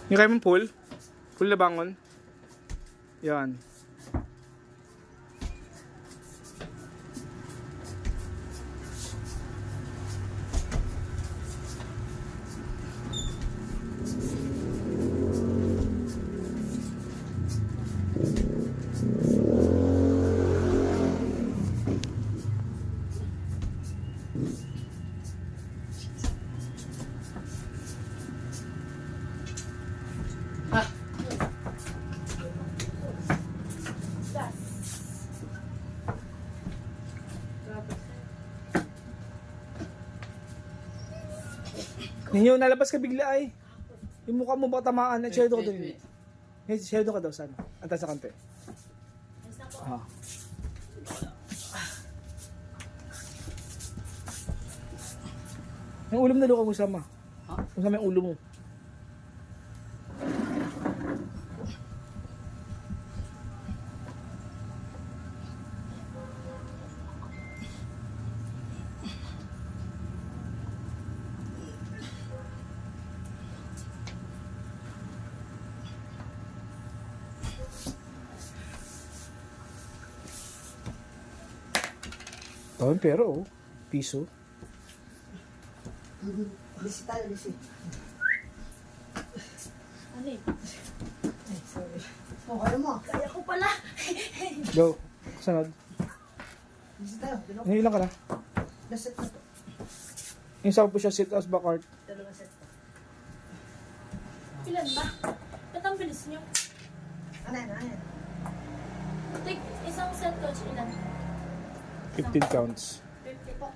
Yung kayo mong pool? Pool na bangon? Yan. Ninyo, nalabas ka bigla ay. Yung mukha mo ba tamaan? Shadow ka doon. Shadow ka daw, sana. Ata sa kante. Ah. Yung ulo mo na luka mo sama. Kung sama yung ulo mo. Tawin pero oh. Piso. Bisi tayo, bisi. Ano eh? Ay, sorry. Oh, kaya mo. Kaya ko pala. Go. Sunod. Bisi tayo. Ngayon lang ka na. Naset na to. Yung sa po siya sit as backward. Dalawa set to. Ilan ba? Ba't ang bilis nyo? Ano yan, ano yan? Take isang set coach, ilan? 15 counts. 50 po.